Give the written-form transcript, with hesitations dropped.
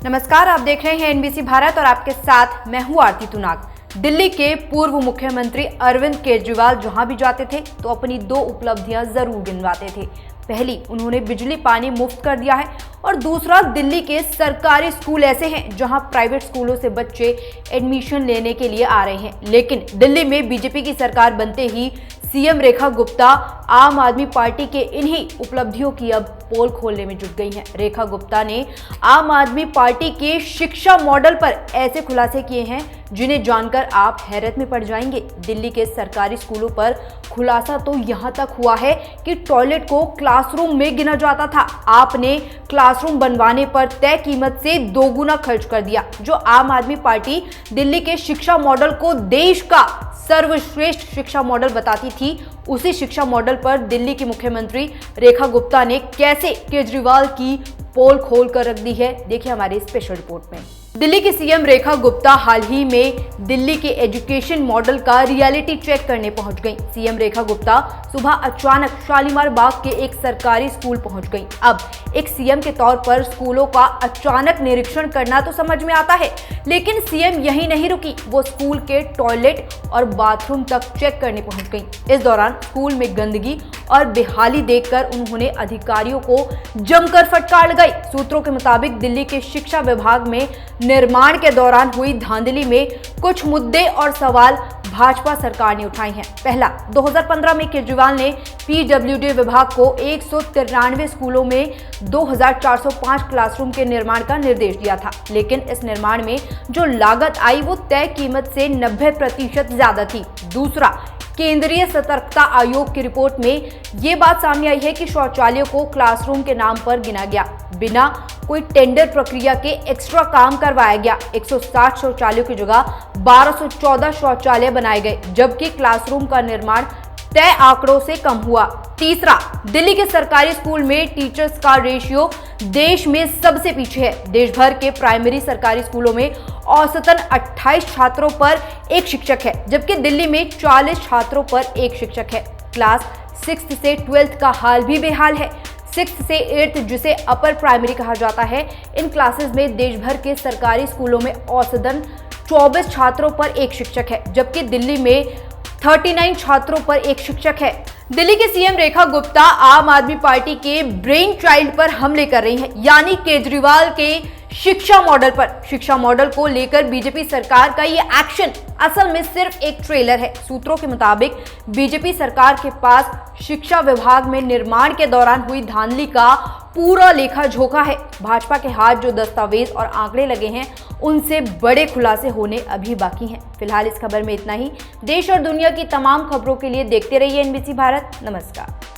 नमस्कार, आप देख रहे हैं एनबीसी भारत और आपके साथ मैं हूं आरती तुनाग। दिल्ली के पूर्व मुख्यमंत्री अरविंद केजरीवाल जहां भी जाते थे तो अपनी दो उपलब्धियां जरूर गिनवाते थे। पहली, उन्होंने बिजली पानी मुफ्त कर दिया है और दूसरा, दिल्ली के सरकारी स्कूल ऐसे हैं जहां प्राइवेट स्कूलों से बच्चे एडमिशन लेने के लिए आ रहे हैं। लेकिन दिल्ली में बीजेपी की सरकार बनते ही सीएम रेखा गुप्ता आम आदमी पार्टी के इन्हीं उपलब्धियों की अब पोल खोलने में जुट गई हैं। रेखा गुप्ता ने आम आदमी पार्टी के शिक्षा मॉडल पर ऐसे खुलासे किए हैं जिन्हें जानकर आप हैरत में पड़ जाएंगे। दिल्ली के सरकारी स्कूलों पर खुलासा तो यहां तक हुआ है कि टॉयलेट को क्लासरूम में गिना जाता था। आपने क्लासरूम बनवाने पर तय कीमत से दोगुना खर्च कर दिया। जो आम आदमी पार्टी दिल्ली के शिक्षा मॉडल को देश का सर्वश्रेष्ठ शिक्षा मॉडल बताती थी, उसी शिक्षा मॉडल पर दिल्ली की मुख्यमंत्री रेखा गुप्ता ने कैसे केजरीवाल की पोल खोल कर रख दी है, देखिए हमारे स्पेशल रिपोर्ट में। दिल्ली की सीएम रेखा गुप्ता हाल ही में दिल्ली के एजुकेशन मॉडल का रियलिटी चेक करने पहुंच गईं। सीएम रेखा गुप्ता सुबह अचानक शालीमार बाग के एक सरकारी स्कूल पहुंच गईं। अब एक सीएम के तौर पर स्कूलों का अचानक निरीक्षण करना तो समझ में आता है, लेकिन सीएम यहीं नहीं रुकी, वो स्कूल के टॉयलेट और बाथरूम तक चेक करने पहुंच गईं। इस दौरान स्कूल में गंदगी और बेहाली देखकर उन्होंने अधिकारियों को जमकर फटकार लगाई। सूत्रों के मुताबिक दिल्ली के शिक्षा विभाग में निर्माण के दौरान हुई धांधली में कुछ मुद्दे और सवाल भाजपा सरकार ने उठाए हैं। पहला, 2015 में केजरीवाल ने पीडब्ल्यूडी विभाग को 193 स्कूलों में 2405 क्लासरूम के निर्माण का निर्देश दिया था, लेकिन इस निर्माण में जो लागत आई वो तय कीमत से 90% ज्यादा थी। दूसरा, केंद्रीय सतर्कता आयोग की रिपोर्ट में ये बात सामने आई है कि शौचालयों को क्लासरूम के नाम पर गिना गया, बिना कोई टेंडर प्रक्रिया के एक्स्ट्रा काम करवाया गया। 160 शौचालयों की जगह 1214 शौचालय बनाए गए, जबकि क्लासरूम का निर्माण तय आंकड़ों से कम हुआ। तीसरा, दिल्ली के सरकारी स्कूल में टीचर्स का रेशियो देश में सबसे पीछे है। देश भर के प्राइमरी सरकारी स्कूलों में औसतन 28 छात्रों पर एक शिक्षक है, जबकि दिल्ली में 40 छात्रों पर एक शिक्षक है। क्लास 6 से 12th का हाल भी बेहाल है। 6 से 8th, जिसे अपर प्राइमरी कहा जाता है, इन क्लासेस में देश भर के सरकारी स्कूलों में औसतन 24 छात्रों पर एक शिक्षक है, जबकि दिल्ली में 39 छात्रों पर एक शिक्षक है। दिल्ली के सीएम रेखा गुप्ता आम आदमी पार्टी के ब्रेन चाइल्ड पर हमले कर रही हैं, यानी केजरीवाल के शिक्षा मॉडल पर। शिक्षा मॉडल को लेकर बीजेपी सरकार का ये एक्शन असल में सिर्फ एक ट्रेलर है। सूत्रों के मुताबिक बीजेपी सरकार के पास शिक्षा विभाग में निर्माण के दौरान हुई धांधली का पूरा लेखा जोखा है। भाजपा के हाथ जो दस्तावेज और आंकड़े लगे हैं, उनसे बड़े खुलासे होने अभी बाकी हैं। फिलहाल इस खबर में इतना ही। देश और दुनिया की तमाम खबरों के लिए देखते रहिए एनबीसी भारत। नमस्कार।